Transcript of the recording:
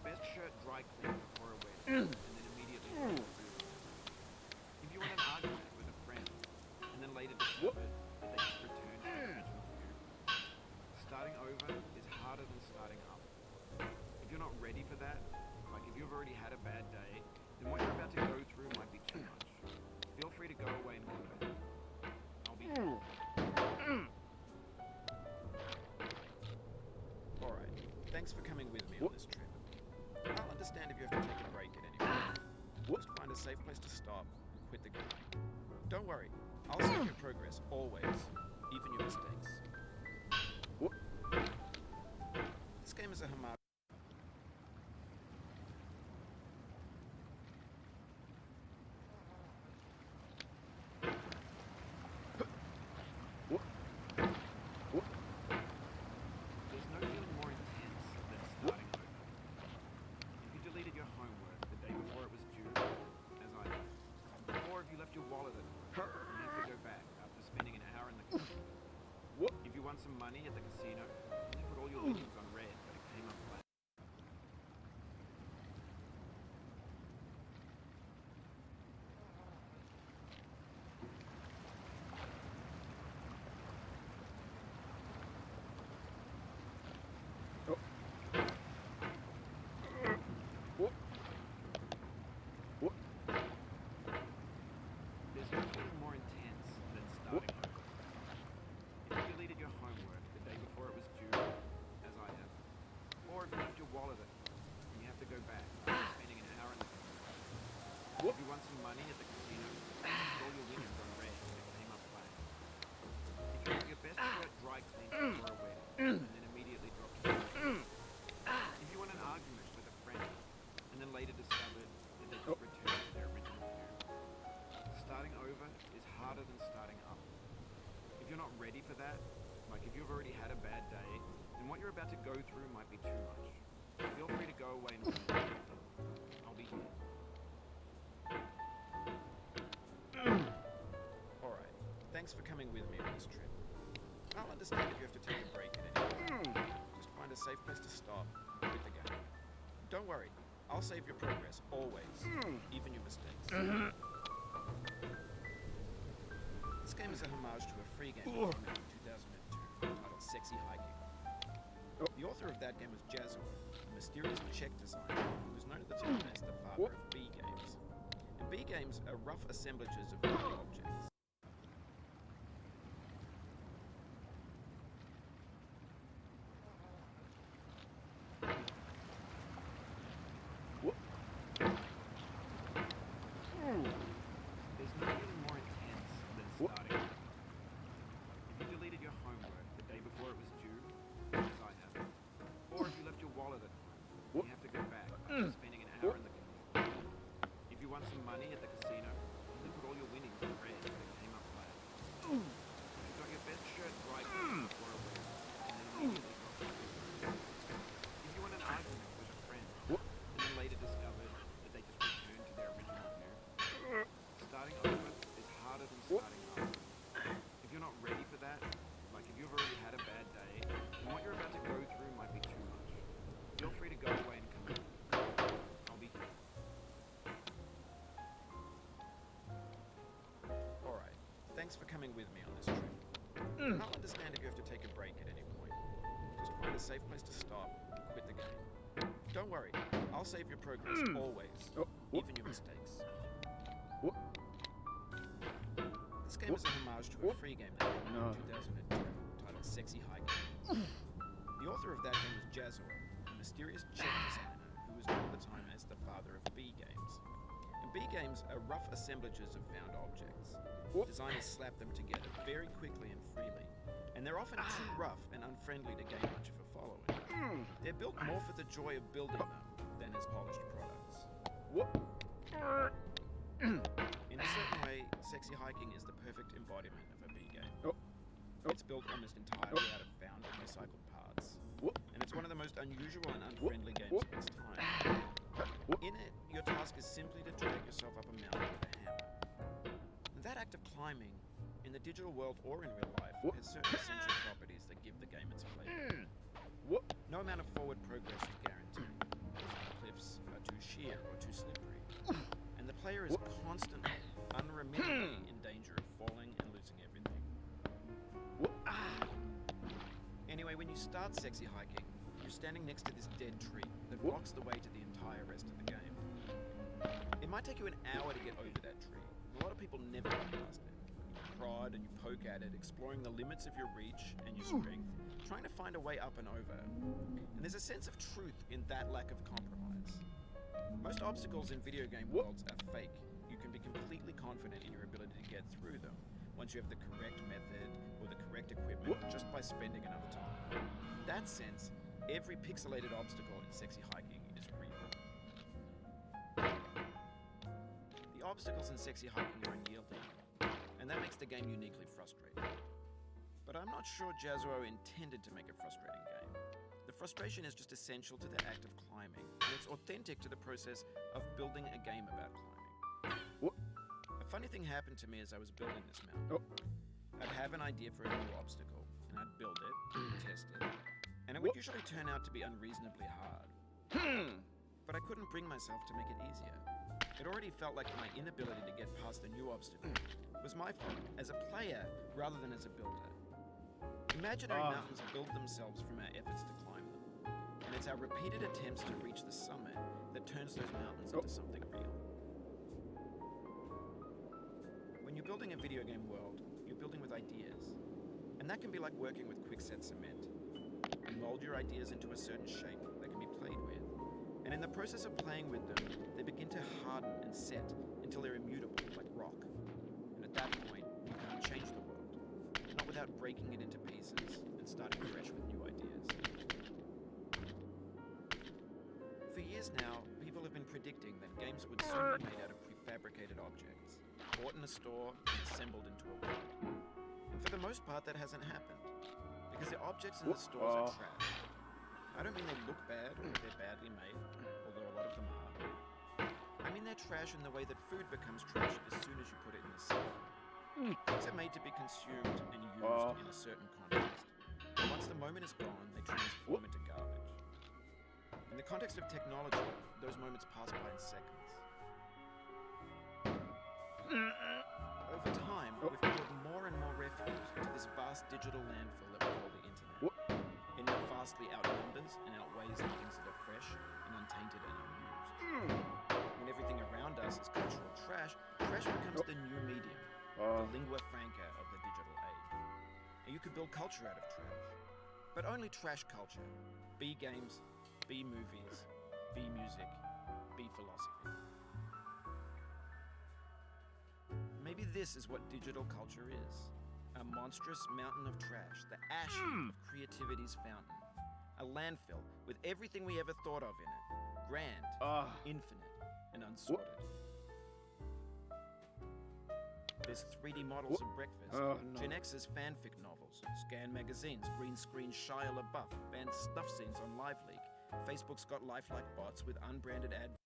best shirt dry cleaned before a wedding, and then immediately drop the boot. If you want an argument with a friend, and then later discovered that they just returned to the original view, starting over is harder than starting up. If you're not ready for that, like if you've already had a bad day, then what you're about to go through might be too much. Feel free to go away and come back. I'll be here. Alright, thanks for coming with me on this trip. I'll understand if you have to take a break at any point. Just find a safe place to stop and quit the game. Don't worry, I'll save your progress always, even your mistakes. This game is a homage. There's no feeling more intense than starting over. If you deleted your homework the day before it was due, as I did, or if you left your wallet at home and you have to go back after spending an hour in the casino. If you won some money at the casino, you put all your winnings on red, but it came up flat. There's no feeling more intense than starting over. If you deleted your homework the day before it was due, as I have, or if you left your wallet at home and you have to go back after spending an hour in the casino. If you won some money at the casino, you put all your winnings on red, but it came up flat. If you have your best shirt dry cleaned before a wedding, and then immediately dropped the boot. If you want an argument with a friend, and then later discovered that they just returned to their original view. Starting over is harder than starting up. If you're not ready for that, like if you've already had a bad day, then what you're about to go through might be too much. Feel free to go away and come back. I'll be here. Alright, thanks for coming with me on this trip. I'll understand if you have to take a break at any point. Just find a safe place to stop and quit the game. Don't worry, I'll save your progress always, even your mistakes. This game is a homage to a free game that came out in 2002 titled Sexy Hiking. The author of that game was Jazor, a mysterious Czech designer who was known at the time as the father of B games. And B games are rough assemblages of found objects. There's no feeling more intense than starting over. If you deleted your homework the day before it was due, as I have, or if you left your wallet at home, you have to go back after spending an hour in the casino. If you won some money at the casino, you put all your winnings on red, but it came up flat. You got your best shirt dry cleaned before a wedding, and then immediately dropped the boot. If you want an argument with a friend, and then later discovered that they just returned to their original view. Starting over is harder than starting up. If you're not ready for that, like if you've already had a bad day, then what you're about to go through might be too much. Feel free to go away and come back. I'll be here. Alright, thanks for coming with me on this trip. I'll understand if you have to take a break at any point. Just find a safe place to stop and quit the game. Don't worry, I'll save your progress always, even your mistakes. This game is a homage to a free game that came out in 2002 titled Sexy Hiking. The author of that game was Jazor, a mysterious Czech designer who was known at the time as the father of B games. And B games are rough assemblages of found objects. Designers slap them together very quickly and freely, and they're often too rough and unfriendly to gain much of a following. They're built more for the joy of building them than as polished products. In a certain way, Sexy Hiking is the perfect embodiment of a B game. It's built almost entirely out of found and recycled parts, and it's one of the most unusual and unfriendly games of its time. In it, your task is simply to drag yourself up a mountain with a hammer. And that act of climbing, in the digital world or in real life, has certain essential properties that give the game its flavor. No amount of forward progress is guaranteed. There's a player is constantly, unremittingly in danger of falling and losing everything. Anyway, when you start sexy hiking, you're standing next to this dead tree that blocks the way to the entire rest of the game. It might take you an hour to get over that tree. A lot of people never get past it. You prod and you poke at it, exploring the limits of your reach and your strength, trying to find a way up and over. And there's a sense of truth in that lack of compromise. Most obstacles in video game worlds are fake. You can be completely confident in your ability to get through them once you have the correct method or the correct equipment just by spending enough time. In that sense, every pixelated obstacle in sexy hiking is real. The obstacles in sexy hiking are unyielding, and that makes the game uniquely frustrating. But I'm not sure Jazuo intended to make a frustrating game. The frustration is just essential to the act of climbing, and it's authentic to the process of building a game about climbing. A funny thing happened to me as I was building this mountain. I'd have an idea for a new obstacle, and I'd build it, test it, and it would usually turn out to be unreasonably hard. But I couldn't bring myself to make it easier. It already felt like my inability to get past a new obstacle was my fault as a player rather than as a builder. Imaginary mountains build themselves from our efforts to climb them, and it's our repeated attempts to reach the summit that turns those mountains into something real. When you're building a video game world, you're building with ideas, and that can be like working with quickset cement. You mold your ideas into a certain shape that can be played with, and in the process of playing with them, they begin to harden and set until they're immutable, like rock. And at that point, you can't change the world, not without breaking it into pieces and starting fresh with new ideas. For years now, people have been predicting that games would soon be made out of prefabricated objects, bought in a store and assembled into a world. And for the most part, that hasn't happened, because the objects in the stores are trash. I don't mean they look bad or that they're badly made, although a lot of them are. I mean they're trash in the way that food becomes trash as soon as you put it in the cellar. Things are made to be consumed and used in a certain context. And once the moment is gone, they transform into garbage. In the context of technology, those moments pass by in seconds. Over time, we've poured more and more refuse into this vast digital landfill that we call the internet. It now vastly outnumbers and outweighs the things that are fresh and untainted and unused. When everything around us is cultural trash, trash becomes the new medium, the lingua franca of the digital age. And you could build culture out of trash, but only trash culture. Be games, be movies, be music, be philosophy. Maybe this is what digital culture is. A monstrous mountain of trash, the ash heap of creativity's fountain. A landfill with everything we ever thought of in it. Grand, infinite, and unsorted. There's 3D models of breakfast, Gen X's fanfic novels, scan magazines, green screen Shia LaBeouf, banned snuff scenes on LiveLeak. Facebook's got lifelike bots with unbranded ad